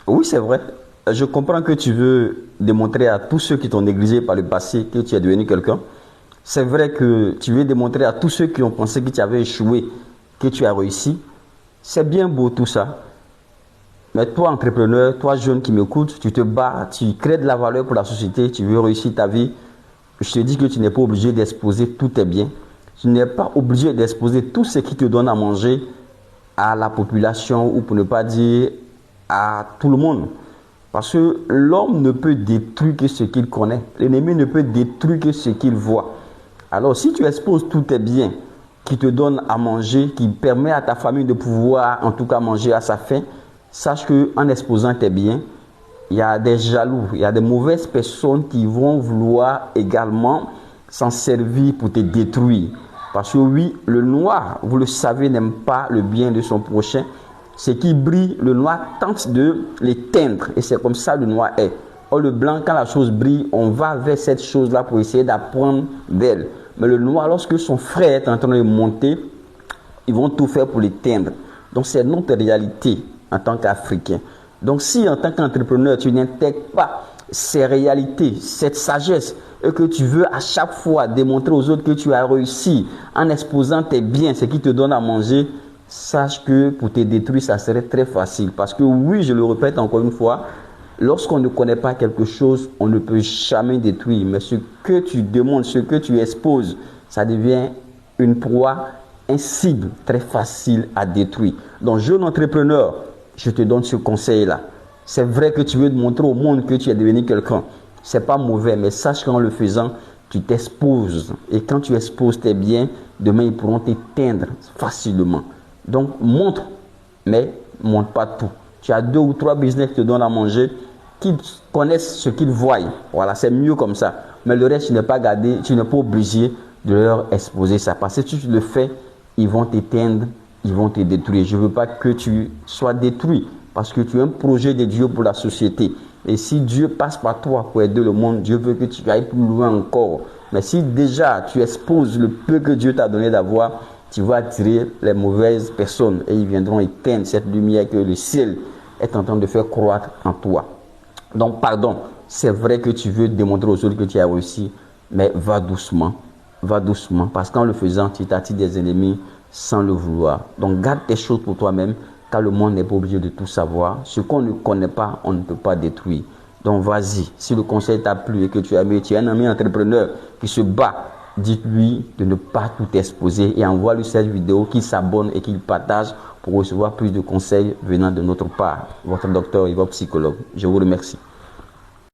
Oui, c'est vrai. Je comprends que tu veux démontrer à tous ceux qui t'ont négligé par le passé que tu es devenu quelqu'un. C'est vrai que tu veux démontrer à tous ceux qui ont pensé que tu avais échoué que tu as réussi. C'est bien beau tout ça. Mais toi, entrepreneur, toi, jeune qui m'écoute, tu te bats, tu crées de la valeur pour la société, tu veux réussir ta vie. Je te dis que tu n'es pas obligé d'exposer tous tes biens. Tu n'es pas obligé d'exposer tout ce qui te donne à manger à la population ou pour ne pas dire à tout le monde. Parce que l'homme ne peut détruire que ce qu'il connaît. L'ennemi ne peut détruire que ce qu'il voit. Alors si tu exposes tous tes biens qui te donnent à manger, qui permet à ta famille de pouvoir en tout cas manger à sa faim, sache qu'en exposant tes biens, il y a des jaloux, il y a des mauvaises personnes qui vont vouloir également s'en servir pour te détruire. Parce que oui, le noir, vous le savez, n'aime pas le bien de son prochain. Ce qui brille, le noir tente de l'éteindre. Et c'est comme ça le noir est. Or, le blanc, quand la chose brille, on va vers cette chose-là pour essayer d'apprendre d'elle. Mais le noir, lorsque son frère est en train de monter, ils vont tout faire pour l'éteindre. Donc, c'est notre réalité en tant qu'Africain. Donc, si en tant qu'entrepreneur, tu n'intègres pas ces réalités, cette sagesse, et que tu veux à chaque fois démontrer aux autres que tu as réussi en exposant tes biens, ce qui te donne à manger, sache que pour te détruire, ça serait très facile. Parce que oui, je le répète encore une fois, lorsqu'on ne connaît pas quelque chose, on ne peut jamais détruire. Mais ce que tu démontres, ce que tu exposes, ça devient une proie, un cible très facile à détruire. Donc, jeune entrepreneur, je te donne ce conseil-là. C'est vrai que tu veux montrer au monde que tu es devenu quelqu'un. C'est pas mauvais, mais sache qu'en le faisant, tu t'exposes. Et quand tu exposes tes biens, demain, ils pourront t'éteindre facilement. Donc, montre, mais montre pas tout. Tu as 2 ou 3 business qui te donnent à manger, qu'ils connaissent ce qu'ils voient. Voilà, c'est mieux comme ça. Mais le reste, tu n'es pas gardé, tu n'es pas obligé de leur exposer ça. Parce que si tu le fais, ils vont t'éteindre, ils vont te détruire. Je ne veux pas que tu sois détruit parce que tu es un projet de Dieu pour la société. Et si Dieu passe par toi pour aider le monde, Dieu veut que tu ailles plus loin encore. Mais si déjà tu exposes le peu que Dieu t'a donné d'avoir, tu vas attirer les mauvaises personnes et ils viendront éteindre cette lumière que le ciel est en train de faire croître en toi. Donc, pardon, c'est vrai que tu veux démontrer aux autres que tu as réussi, mais va doucement, parce qu'en le faisant, tu t'attires des ennemis sans le vouloir. Donc, garde tes choses pour toi-même, car le monde n'est pas obligé de tout savoir. Ce qu'on ne connaît pas, on ne peut pas détruire. Donc, vas-y, si le conseil t'a plu et que tu as aimé, tu es un ami entrepreneur qui se bat, dites-lui de ne pas tout exposer et envoie-lui cette vidéo, qu'il s'abonne et qu'il partage pour recevoir plus de conseils venant de notre part. Votre docteur et votre psychologue. Je vous remercie.